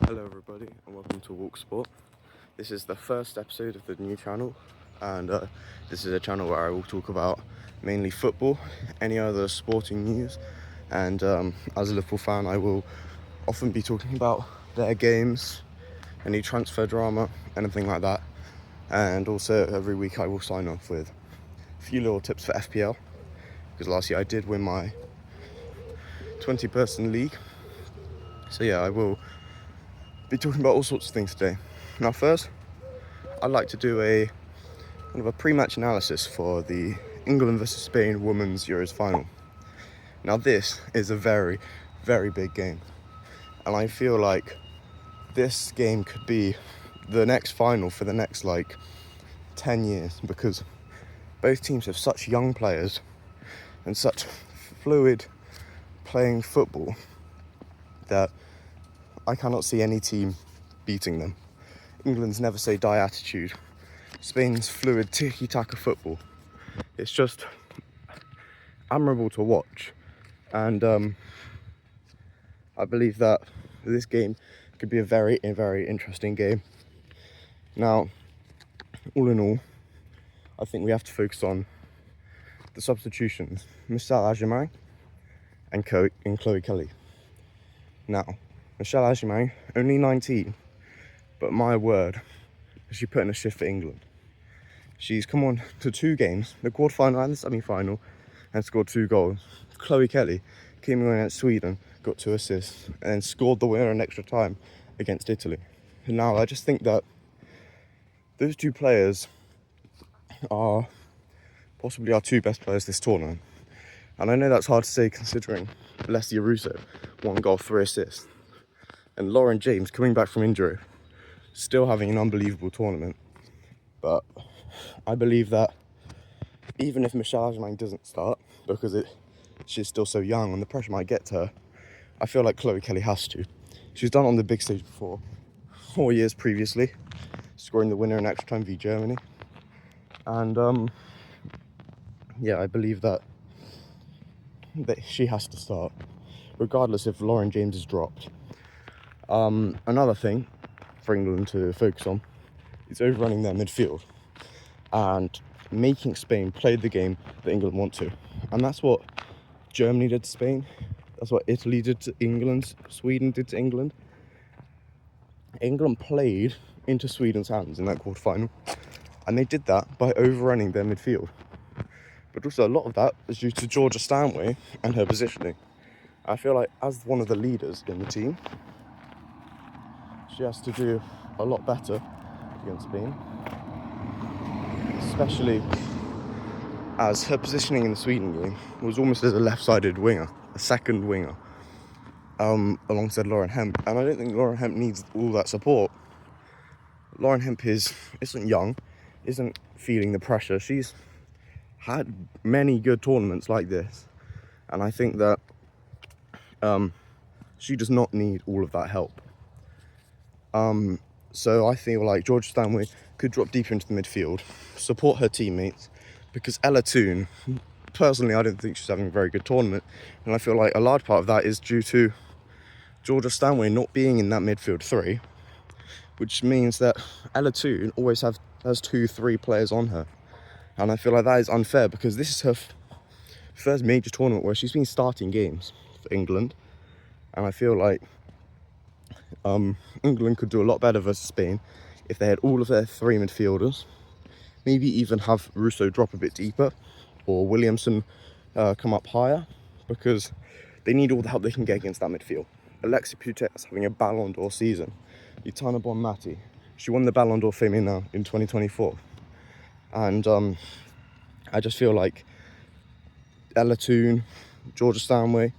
Hello everybody and welcome to Walk Sport. This is the first episode of the new channel, and this is a channel where I will talk about mainly football, any other sporting news, and as a Liverpool fan I will often be talking about their games, any transfer drama, anything like that. And also every week I will sign off with a few little tips for FPL, because last year I did win my 20-person league. So yeah, I will be talking about all sorts of things today. Now first, I'd like to do a kind of a pre-match analysis for the England versus Spain Women's Euros final. Now this is a very, very big game, and I feel like this game could be the next final for the next 10 years, because both teams have such young players and such fluid playing football that I cannot see any team beating them. England's never say die attitude, Spain's fluid tiki-taka football, it's just admirable to watch. And I believe that this game could be a very, very interesting game. Now, all in all, I think we have to focus on the substitutions, Michelle Agyemang and Chloe Kelly. Now, Michelle Agyemang, only 19, but my word, she put in a shift for England. She's come on to 2 games, the quarterfinal and the semi-final, and scored 2 goals. Chloe Kelly came in against Sweden, got 2 assists, and scored the winner in extra time against Italy. And now I just think that those 2 players are possibly our 2 best players this tournament. And I know that's hard to say considering Alessia Russo, 1 goal, 3 assists. And Lauren James, coming back from injury, still having an unbelievable tournament. But I believe that even if Michelle Agyemang doesn't start, because she's still so young and the pressure might get to her, I feel like Chloe Kelly has to. She's done it on the big stage before, 4 years previously, scoring the winner in extra time v Germany. And yeah, I believe that she has to start, regardless if Lauren James is dropped. Another thing for England to focus on is overrunning their midfield and making Spain play the game that England want to. And that's what Germany did to Spain, that's what Italy did to England, Sweden did to England. England played into Sweden's hands in that quarterfinal, and they did that by overrunning their midfield. But also a lot of that is due to Georgia Stanway and her positioning. I feel like as one of the leaders in the team, she has to do a lot better against Spain, especially as her positioning in the Sweden game was almost as a left-sided winger, a second winger, alongside Lauren Hemp. And I don't think Lauren Hemp needs all that support. Lauren Hemp isn't young, isn't feeling the pressure. She's had many good tournaments like this, and I think that she does not need all of that help. So I feel like Georgia Stanway could drop deeper into the midfield, support her teammates, because Ella Toone, personally, I don't think she's having a very good tournament, and I feel like a large part of that is due to Georgia Stanway not being in that midfield 3, which means that Ella Toone always has 2-3 players on her, and I feel like that is unfair, because this is her first major tournament where she's been starting games for England, and I feel like England could do a lot better versus Spain if they had all of their 3 midfielders, maybe even have Russo drop a bit deeper or Williamson come up higher, because they need all the help they can get against that midfield. Alexia Putellas having a Ballon d'Or season. Utana Bonmati, she won the Ballon d'Or Femina in 2024, and I just feel like Ella Toone, Georgia Stanway,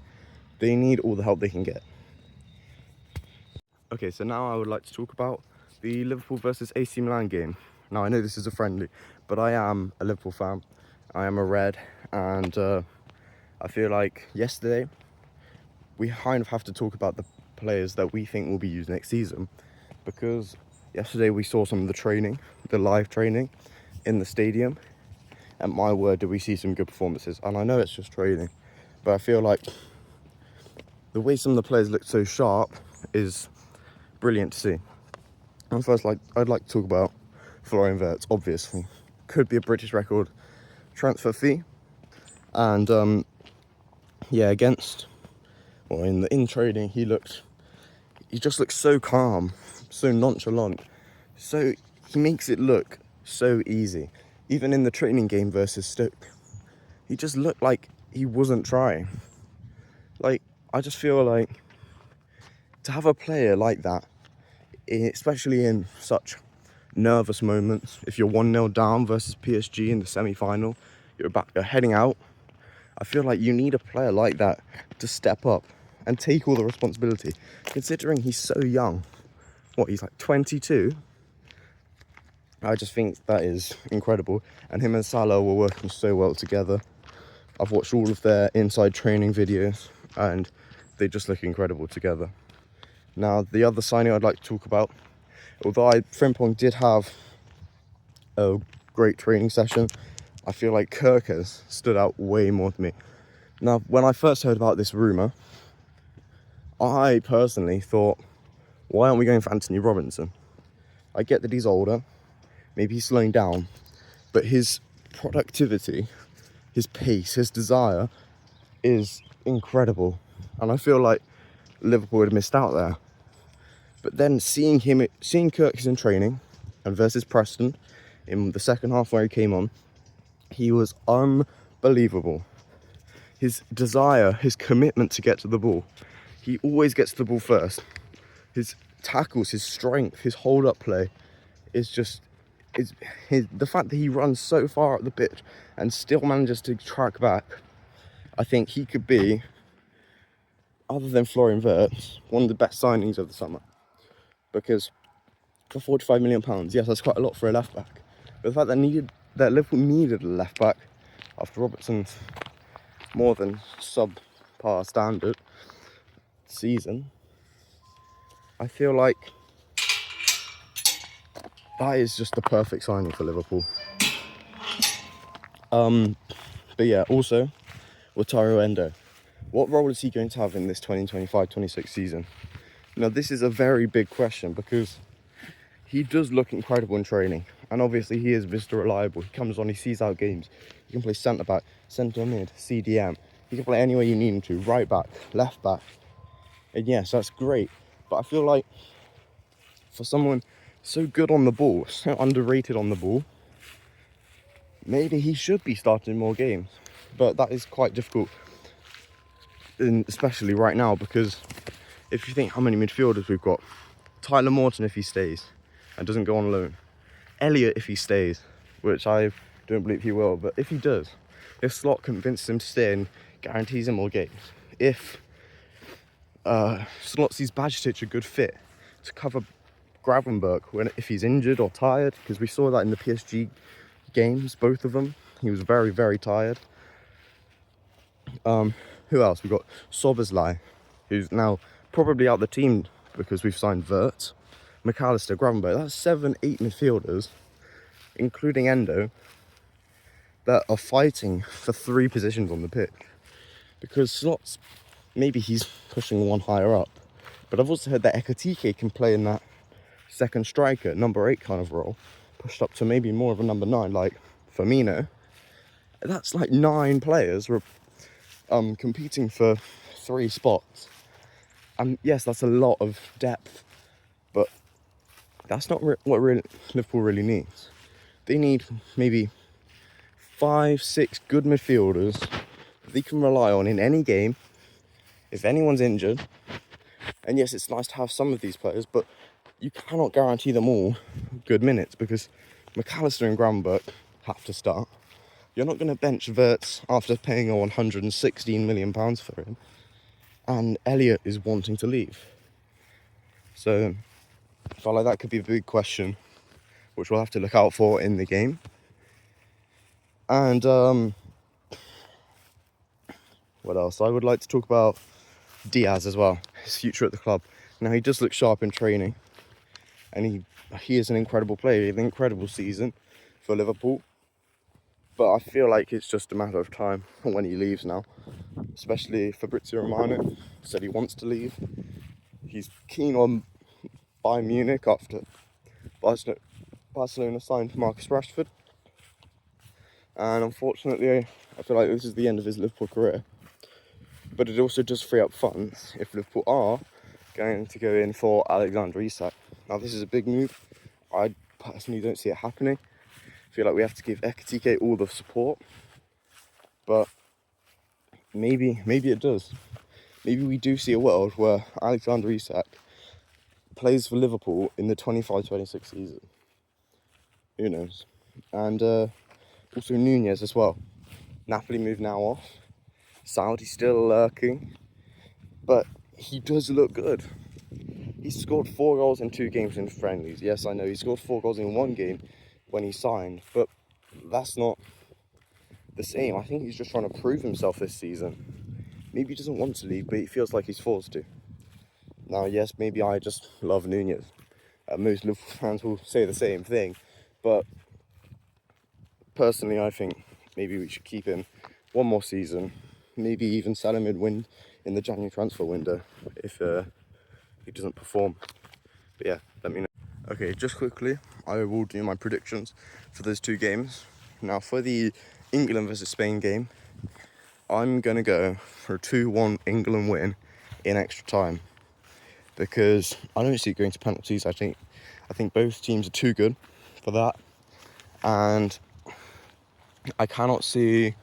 they need all the help they can get. Okay, so now I would like to talk about the Liverpool versus AC Milan game. Now I know this is a friendly, but I am a Liverpool fan. I am a Red, and I feel like yesterday we kind of have to talk about the players that we think will be used next season, because yesterday we saw some of the training, the live training in the stadium, and my word, did we see some good performances. And I know it's just training, but I feel like the way some of the players look so sharp is brilliant to see. And first, I'd like to talk about Florian Wirtz, obviously. Could be a British record transfer fee. And in training, he just looks so calm, so nonchalant. So he makes it look so easy. Even in the training game versus Stoke, he just looked like he wasn't trying. Like, I just feel like to have a player like that, especially in such nervous moments, if you're 1-0 down versus PSG in the semi-final, you're heading out, I feel like you need a player like that to step up and take all the responsibility. Considering he's so young, he's like 22? I just think that is incredible. And him and Salah were working so well together. I've watched all of their inside training videos and they just look incredible together. Now, the other signing I'd like to talk about, although Frimpong did have a great training session, I feel like Kirk has stood out way more to me. Now, when I first heard about this rumour, I personally thought, why aren't we going for Anthony Robinson? I get that he's older, maybe he's slowing down, but his productivity, his pace, his desire is incredible. And I feel like Liverpool had missed out there. But then seeing Kirk in training and versus Preston in the second half where he came on, he was unbelievable. His desire, his commitment to get to the ball. He always gets to the ball first. His tackles, his strength, his hold-up play is just... the fact that he runs so far up the pitch and still manages to track back, I think he could be, other than Florian Wirtz, one of the best signings of the summer. Because for £45 million, yes, that's quite a lot for a left-back. But the fact that Liverpool needed a left-back after Robertson's more than subpar standard season, I feel like that is just the perfect signing for Liverpool. But yeah, also, Wataru Endo. What role is he going to have in this 2025-26 season? Now, this is a very big question because he does look incredible in training. And obviously, he is Mr. Reliable. He comes on, he sees out games. He can play centre-back, centre-mid, CDM. He can play anywhere you need him to, right back, left back. And yes, that's great. But I feel like for someone so good on the ball, so underrated on the ball, maybe he should be starting more games. But that is quite difficult, especially right now, because if you think how many midfielders we've got, Tyler Morton if he stays and doesn't go on loan, Elliott if he stays, which I don't believe he will, but if he does, if Slot convinces him to stay and guarantees him more games, if Slot sees Bajcetic a good fit to cover Gravenberch if he's injured or tired, because we saw that in the PSG games, both of them, he was very, very tired. Who else? We've got Soberslai, who's now probably out the team because we've signed Wirtz, McAllister, Gravenberch. That's 7-8 midfielders, including Endo, that are fighting for 3 positions on the pitch. Because Slot's, maybe he's pushing one higher up, but I've also heard that Ekatike can play in that second striker, number 8 kind of role, pushed up to maybe more of a number 9, like Firmino. That's like 9 players competing for 3 spots. And yes, that's a lot of depth, but that's not what Liverpool really needs. They need maybe 5-6 good midfielders that they can rely on in any game if anyone's injured. And yes, it's nice to have some of these players, but you cannot guarantee them all good minutes because McAllister and Gravenberch have to start. You're not going to bench Wirtz after paying a £116 million for him, and Elliott is wanting to leave. So I feel like that could be a big question, which we'll have to look out for in the game. And what else? I would like to talk about Diaz as well, his future at the club. Now, he does look sharp in training, and he is an incredible player. He had an incredible season for Liverpool. But I feel like it's just a matter of time when he leaves now. Especially Fabrizio Romano said he wants to leave. He's keen on Bayern Munich after Barcelona signed Marcus Rashford. And unfortunately, I feel like this is the end of his Liverpool career. But it also does free up funds if Liverpool are going to go in for Alexander Isak. Now, this is a big move. I personally don't see it happening. I feel like we have to give Ekitike all the support. But maybe it does. Maybe we do see a world where Alexander Isak plays for Liverpool in the 25-26 season. Who knows? And also Nunez as well. Napoli move now off. Saudi still lurking. But he does look good. He scored 4 goals in 2 games in friendlies. Yes, I know he scored 4 goals in 1 game when he signed. But that's not the same. I think he's just trying to prove himself this season. Maybe he doesn't want to leave, but he feels like he's forced to. Now, yes, maybe I just love Nunez. Most Liverpool fans will say the same thing. But personally, I think maybe we should keep him 1 more season. Maybe even sell him in the January transfer window if he doesn't perform. But yeah, let me know. Okay, just quickly, I will do my predictions for those 2 games. Now, for the England versus Spain game, I'm going to go for a 2-1 England win in extra time. Because I don't see it going to penalties. I think both teams are too good for that. And I cannot see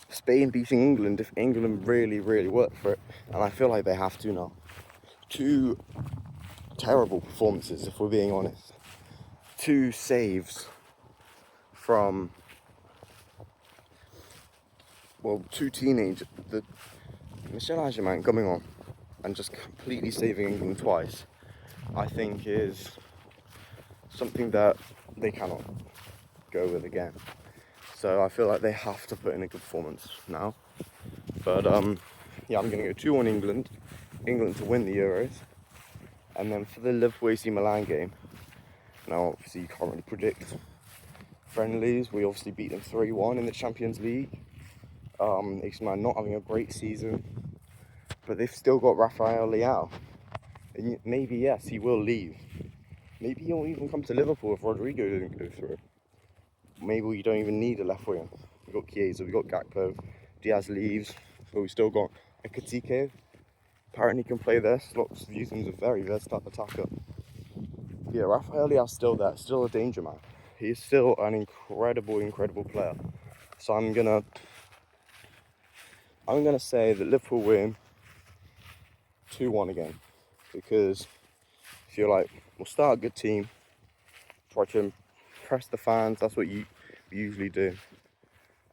Spain beating England if England really, really work for it. And I feel like they have to now. 2 terrible performances, if we're being honest. 2 saves from, 2 teenagers. Michel Agerman coming on and just completely saving England twice, I think is something that they cannot go with again. So I feel like they have to put in a good performance now. But yeah, I'm going to go 2-1 England to win the Euros. And then for the Liverpool AC Milan game, now obviously you can't really predict friendlies. We obviously beat them 3-1 in the Champions League. AC Milan not having a great season, but they've still got Rafael Leao. And maybe, yes, he will leave. Maybe he'll even come to Liverpool if Rodrigo doesn't go through. Maybe we don't even need a left winger. We've got Chiesa, we've got Gakpo, Diaz leaves, but we've still got Ekitike. Apparently can play there. Slots views him as a very versatile attacker. Yeah, Rafael Leao's still there, still a danger man. He's still an incredible player. So I'm gonna say that Liverpool win 2-1 again, because I feel like we'll start a good team, try to impress the fans. That's what we usually do,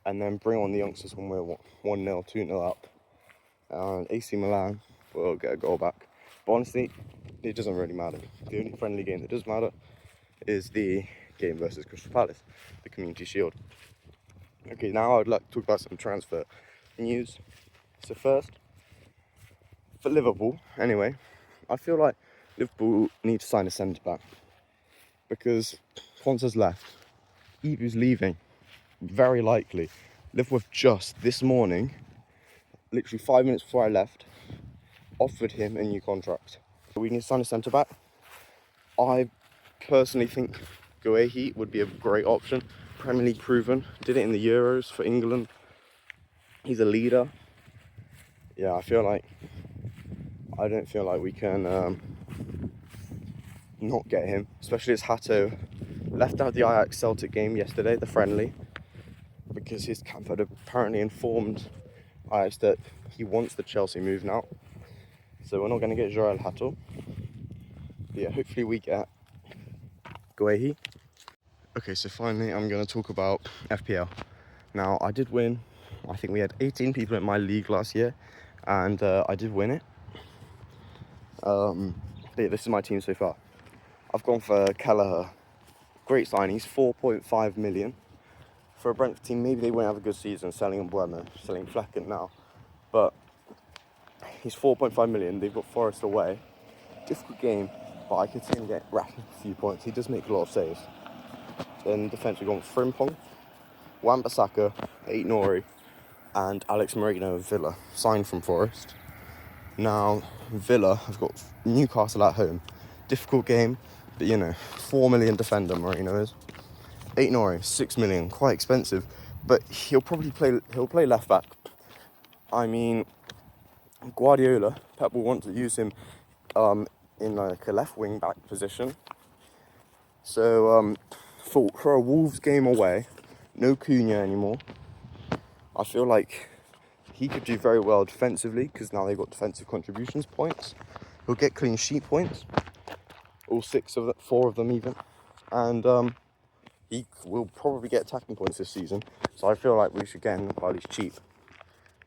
and then bring on the youngsters when we're 1-0, 2-0 up, and AC Milan will get a goal back. But honestly, it doesn't really matter. The only friendly game that does matter is the game versus Crystal Palace, the Community Shield. Okay, now I'd like to talk about some transfer news. So first, for Liverpool, anyway, I feel like Liverpool need to sign a centre-back, because Quanta's left, Ibu's leaving, very likely. Liverpool have just this morning, literally 5 minutes before I left, offered him a new contract. We need to sign a centre-back. I personally think Guehi would be a great option. Premier League proven, did it in the Euros for England. He's a leader. Yeah, I don't feel like we can not get him, especially as Hato left out the Ajax Celtic game yesterday, the friendly, because his camp had apparently informed Ajax that he wants the Chelsea move now. So we're not going to get Joel Hato. But yeah, hopefully we get Guehi. Okay, so finally I'm going to talk about FPL. Now, I did win. I think we had 18 people in my league last year, and I did win it. But yeah, this is my team so far. I've gone for Kelleher. Great signing. He's 4.5 million. For a Brentford team, maybe they won't have a good season selling Mbuemo, selling Flecken now. But he's 4.5 million. They've got Forest away. Difficult game, but I could see him get rapid a few points. He does make a lot of saves. Then defence, we've gone Frimpong, Wan-Bissaka, Ait Nori, and Alex Moreno of Villa, signed from Forest. Now, Villa have got Newcastle at home. Difficult game, but 4 million defender Moreno is. 8 Nori, 6 million, quite expensive, but he'll play left back. I mean, Guardiola, Pep will want to use him in like a left wing back position. So for a Wolves game away, no Cunha anymore. I feel like he could do very well defensively because now they've got defensive contributions points. He'll get clean sheet points, all 4 of them even, and he will probably get attacking points this season. So I feel like we should get him while he's cheap.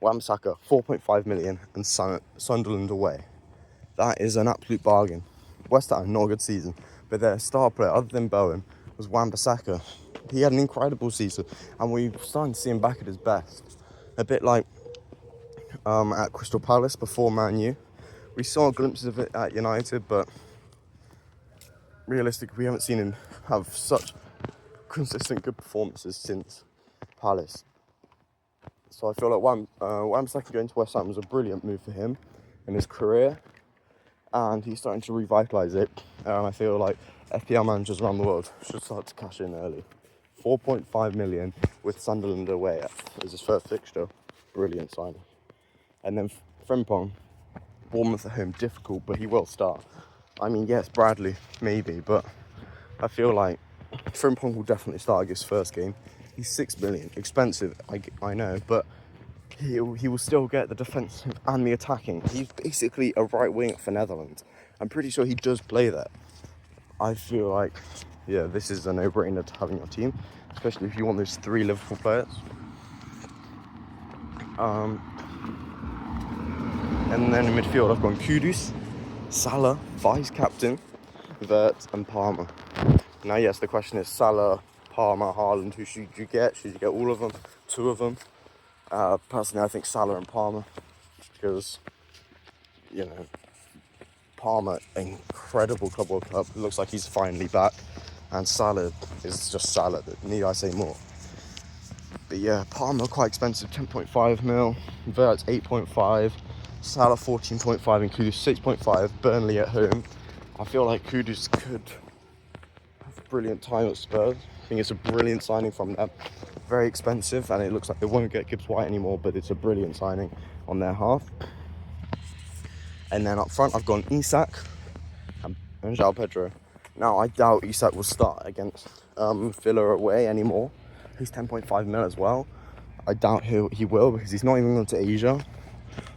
Wan-Bissaka, 4.5 million, and Sunderland away. That is an absolute bargain. West Ham, not a good season, but their star player, other than Bowen, was Wan-Bissaka. He had an incredible season, and we're starting to see him back at his best. A bit like at Crystal Palace before Man U. We saw glimpses of it at United, but realistically, we haven't seen him have such consistent good performances since Palace. So I feel like Wan-Bissaka going to West Ham was a brilliant move for him in his career, and he's starting to revitalise it. And I feel like FPL managers around the world should start to cash in early. 4.5 million with Sunderland away as his first fixture. Brilliant signing. And then Frimpong, Bournemouth at home, difficult, but he will start. I mean, yes, Bradley, maybe, but I feel like Frimpong will definitely start his first game. He's 6 million, expensive, I know, but he will still get the defensive and the attacking. He's basically a right wing for Netherlands. I'm pretty sure he does play there. I feel like, yeah, this is a no-brainer to have in your team, especially if you want those 3 Liverpool players. And then in midfield, I've gone Kudus, Salah, vice-captain, Vert, and Palmer. Now, yes, the question is Salah, Palmer, Haaland, who should you get? Should you get all of them? 2 of them? Personally, I think Salah and Palmer, because, Palmer, incredible Club World Cup. It looks like he's finally back. And Salah is just Salah. Need I say more? But yeah, Palmer quite expensive, 10.5 mil. Vert's 8.5. Salah 14.5 and Kudus 6.5. Burnley at home. I feel like Kudus could have a brilliant time at Spurs. I think it's a brilliant signing from them. Very expensive, and it looks like they won't get Gibbs White anymore, but it's a brilliant signing on their half. And then up front, I've gone Isak and João Pedro. Now, I doubt Isak will start against Villa away anymore. He's 10.5 mil as well. I doubt he will, because he's not even going to Asia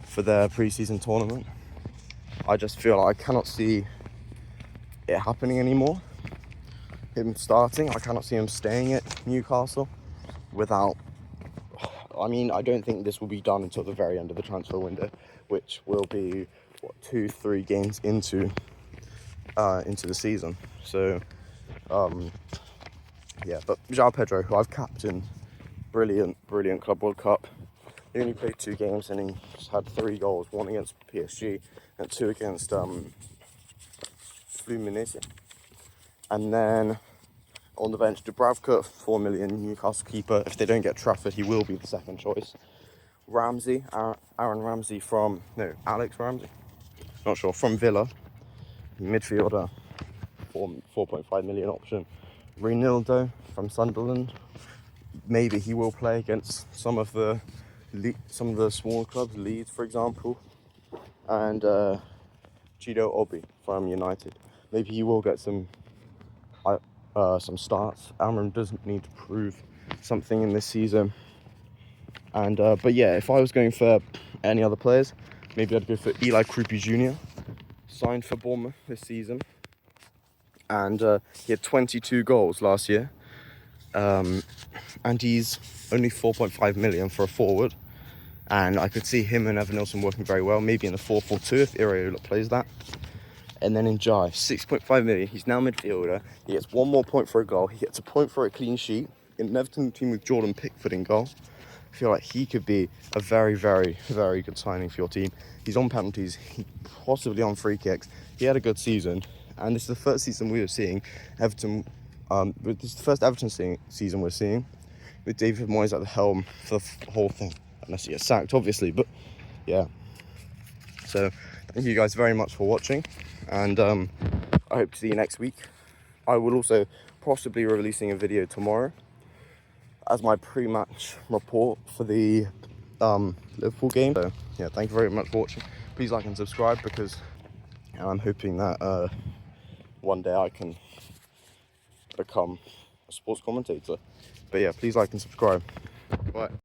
for their pre-season tournament. I just feel like I cannot see it happening anymore. Him starting, I cannot see him staying at Newcastle without... I mean, I don't think this will be done until the very end of the transfer window, which will be 2-3 games into the season. So yeah, but João Pedro, who I've captained, brilliant Club World Cup. He only played 2 games and he's had 3 goals, 1 against PSG and 2 against Fluminense. And then on the bench, Dubravka, 4 million, Newcastle keeper. If they don't get Trafford, he will be the second choice. Ramsey, Aaron Ramsey Alex Ramsey, not sure, from Villa. Midfielder, 4.5 million option. Reinildo from Sunderland. Maybe he will play against some of the small clubs, Leeds, for example. And Chido Obi from United. Maybe he will get some starts. Amram doesn't need to prove something in this season. And but yeah, if I was going for any other players, maybe I'd go for Eli Krupi Jr. Signed for Bournemouth this season, and he had 22 goals last year, and he's only 4.5 million for a forward, and I could see him and Evan Nilsson working very well, maybe in a 4-4-2 if Iraola plays that. And then in Jai, 6.5 million, he's now midfielder. He gets 1 more point for a goal. He gets a point for a clean sheet in an Everton team with Jordan Pickford in goal. I feel like he could be a very, very, very good signing for your team. He's on penalties, possibly on free kicks. He had a good season, and this is the first season we were seeing Everton. This is the first Everton season we're seeing with David Moyes at the helm for the whole thing, unless he gets sacked, obviously. But yeah, So thank you guys very much for watching, and I hope to see you next week. I will also possibly be releasing a video tomorrow as my pre-match report for the Liverpool game. So yeah, thank you very much for watching. Please like and subscribe, because I'm hoping that one day I can become a sports commentator. But yeah, please like and subscribe. Bye.